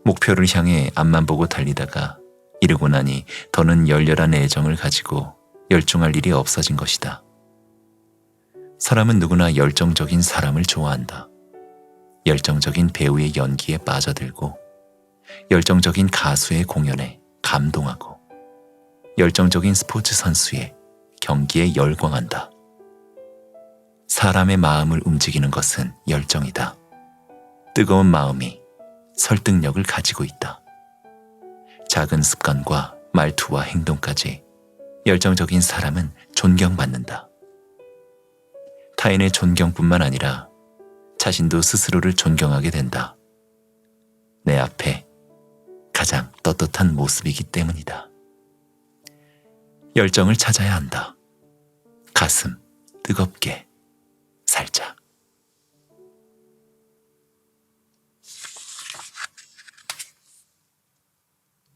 Speaker 1: 목표를 향해 앞만 보고 달리다가 이르고 나니 더는 열렬한 애정을 가지고 열중할 일이 없어진 것이다. 사람은 누구나 열정적인 사람을 좋아한다. 열정적인 배우의 연기에 빠져들고, 열정적인 가수의 공연에 감동하고, 열정적인 스포츠 선수의 경기에 열광한다. 사람의 마음을 움직이는 것은 열정이다. 뜨거운 마음이 설득력을 가지고 있다. 작은 습관과 말투와 행동까지 열정적인 사람은 존경받는다. 타인의 존경뿐만 아니라 자신도 스스로를 존경하게 된다. 내 앞에 가장 떳떳한 모습이기 때문이다. 열정을 찾아야 한다. 가슴 뜨겁게 살자.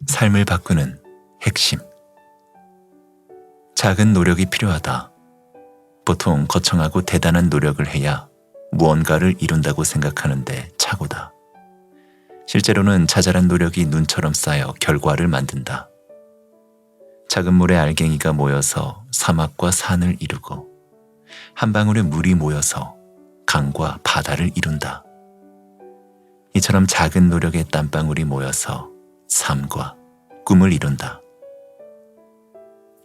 Speaker 1: 삶을 바꾸는 핵심. 작은 노력이 필요하다. 보통 거창하고 대단한 노력을 해야 무언가를 이룬다고 생각하는데 착오다. 실제로는 자잘한 노력이 눈처럼 쌓여 결과를 만든다. 작은 물에 알갱이가 모여서 사막과 산을 이루고, 한 방울의 물이 모여서 강과 바다를 이룬다. 이처럼 작은 노력의 땀방울이 모여서 삶과 꿈을 이룬다.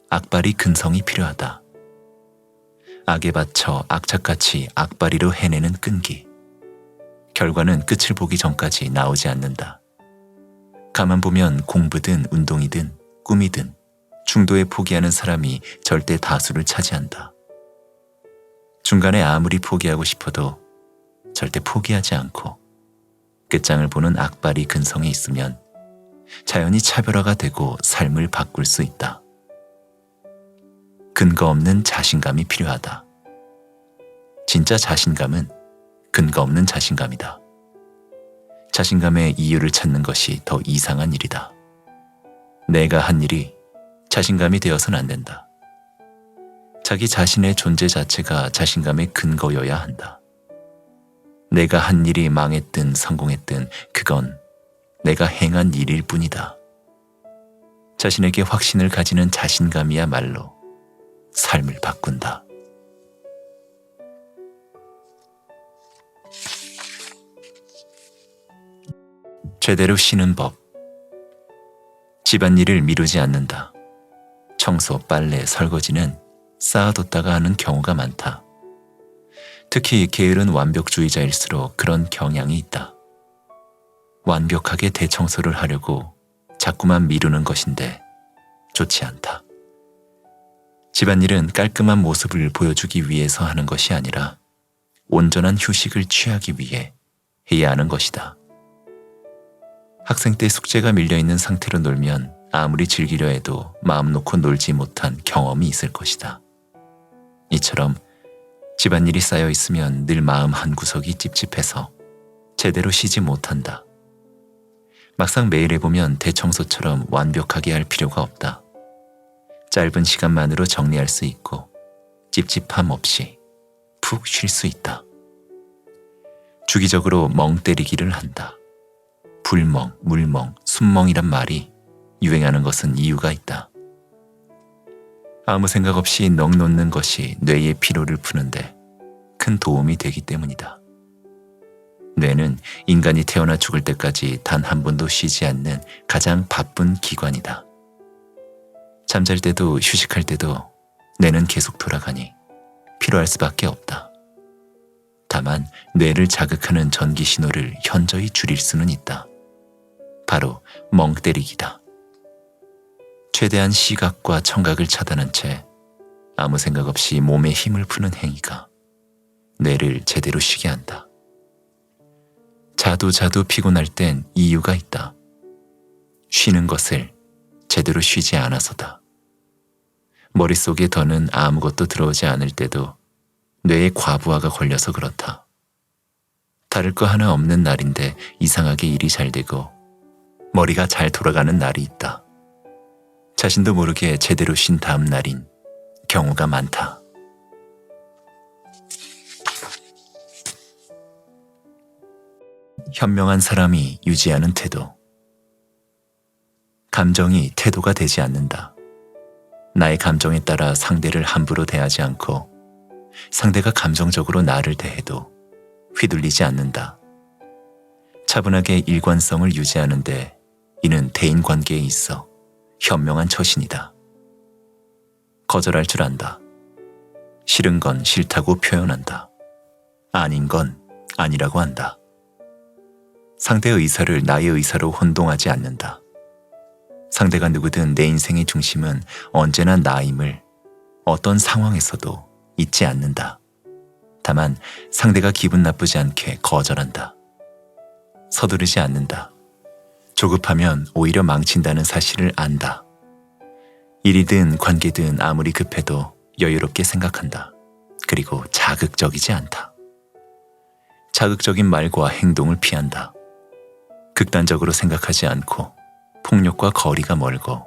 Speaker 1: 악바리 근성이 필요하다. 악에 받쳐 악착같이 악바리로 해내는 끈기. 결과는 끝을 보기 전까지 나오지 않는다. 가만 보면 공부든 운동이든 꿈이든 중도에 포기하는 사람이 절대 다수를 차지한다. 중간에 아무리 포기하고 싶어도 절대 포기하지 않고 끝장을 보는 악바리 근성이 있으면 자연히 차별화가 되고 삶을 바꿀 수 있다. 근거 없는 자신감이 필요하다. 진짜 자신감은 근거 없는 자신감이다. 자신감의 이유를 찾는 것이 더 이상한 일이다. 내가 한 일이 자신감이 되어서는 안 된다. 자기 자신의 존재 자체가 자신감의 근거여야 한다. 내가 한 일이 망했든 성공했든 그건 내가 행한 일일 뿐이다. 자신에게 확신을 가지는 자신감이야말로 삶을 바꾼다. 제대로 쉬는 법. 집안일을 미루지 않는다. 청소, 빨래, 설거지는 쌓아뒀다가 하는 경우가 많다. 특히 게으른 완벽주의자일수록 그런 경향이 있다. 완벽하게 대청소를 하려고 자꾸만 미루는 것인데 좋지 않다. 집안일은 깔끔한 모습을 보여주기 위해서 하는 것이 아니라 온전한 휴식을 취하기 위해 해야 하는 것이다. 학생 때 숙제가 밀려있는 상태로 놀면 아무리 즐기려 해도 마음 놓고 놀지 못한 경험이 있을 것이다. 이처럼 집안일이 쌓여 있으면 늘 마음 한구석이 찝찝해서 제대로 쉬지 못한다. 막상 매일 해보면 대청소처럼 완벽하게 할 필요가 없다. 짧은 시간만으로 정리할 수 있고 찝찝함 없이 푹 쉴 수 있다. 주기적으로 멍 때리기를 한다. 불멍, 물멍, 숨멍이란 말이 유행하는 것은 이유가 있다. 아무 생각 없이 넋 놓는 것이 뇌의 피로를 푸는데 큰 도움이 되기 때문이다. 뇌는 인간이 태어나 죽을 때까지 단 한 번도 쉬지 않는 가장 바쁜 기관이다. 잠잘 때도 휴식할 때도 뇌는 계속 돌아가니 필요할 수밖에 없다. 다만 뇌를 자극하는 전기 신호를 현저히 줄일 수는 있다. 바로 멍 때리기다. 최대한 시각과 청각을 차단한 채 아무 생각 없이 몸에 힘을 푸는 행위가 뇌를 제대로 쉬게 한다. 자도 피곤할 땐 이유가 있다. 쉬는 것을 제대로 쉬지 않아서다. 머릿속에 더는 아무것도 들어오지 않을 때도 뇌에 과부하가 걸려서 그렇다. 다를 거 하나 없는 날인데 이상하게 일이 잘 되고 머리가 잘 돌아가는 날이 있다. 자신도 모르게 제대로 쉰 다음 날인 경우가 많다. 현명한 사람이 유지하는 태도. 감정이 태도가 되지 않는다. 나의 감정에 따라 상대를 함부로 대하지 않고 상대가 감정적으로 나를 대해도 휘둘리지 않는다. 차분하게 일관성을 유지하는데 이는 대인관계에 있어 현명한 처신이다. 거절할 줄 안다. 싫은 건 싫다고 표현한다. 아닌 건 아니라고 한다. 상대의 의사를 나의 의사로 혼동하지 않는다. 상대가 누구든 내 인생의 중심은 언제나 나임을 어떤 상황에서도 잊지 않는다. 다만 상대가 기분 나쁘지 않게 거절한다. 서두르지 않는다. 조급하면 오히려 망친다는 사실을 안다. 일이든 관계든 아무리 급해도 여유롭게 생각한다. 그리고 자극적이지 않다. 자극적인 말과 행동을 피한다. 극단적으로 생각하지 않고 폭력과 거리가 멀고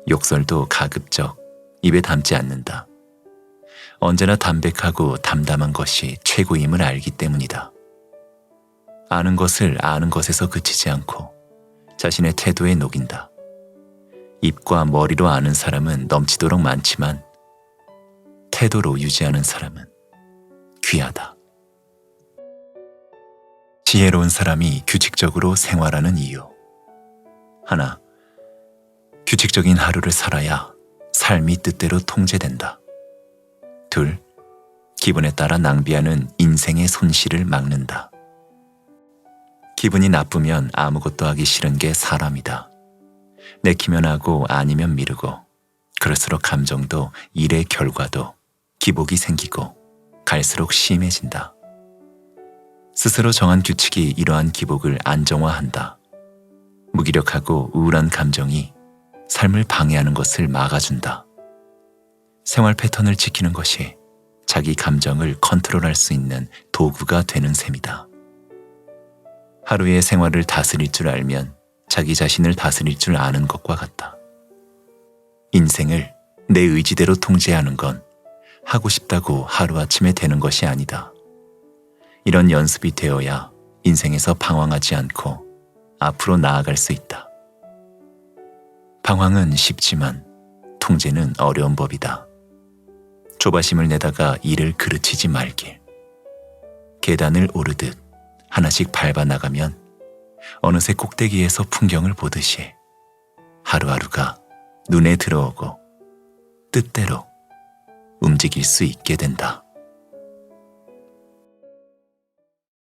Speaker 1: 욕설도 가급적 입에 담지 않는다. 언제나 담백하고 담담한 것이 최고임을 알기 때문이다. 아는 것을 아는 것에서 그치지 않고 자신의 태도에 녹인다. 입과 머리로 아는 사람은 넘치도록 많지만 태도로 유지하는 사람은 귀하다. 지혜로운 사람이 규칙적으로 생활하는 이유. 하나, 규칙적인 하루를 살아야 삶이 뜻대로 통제된다. 둘, 기분에 따라 낭비하는 인생의 손실을 막는다. 기분이 나쁘면 아무것도 하기 싫은 게 사람이다. 내키면 하고 아니면 미루고, 그럴수록 감정도 일의 결과도 기복이 생기고 갈수록 심해진다. 스스로 정한 규칙이 이러한 기복을 안정화한다. 무기력하고 우울한 감정이 삶을 방해하는 것을 막아준다. 생활 패턴을 지키는 것이 자기 감정을 컨트롤할 수 있는 도구가 되는 셈이다. 하루의 생활을 다스릴 줄 알면 자기 자신을 다스릴 줄 아는 것과 같다. 인생을 내 의지대로 통제하는 건 하고 싶다고 하루아침에 되는 것이 아니다. 이런 연습이 되어야 인생에서 방황하지 않고 앞으로 나아갈 수 있다. 방황은 쉽지만 통제는 어려운 법이다. 조바심을 내다가 이를 그르치지 말길. 계단을 오르듯 하나씩 밟아 나가면 어느새 꼭대기에서 풍경을 보듯이 하루하루가 눈에 들어오고 뜻대로 움직일 수 있게 된다.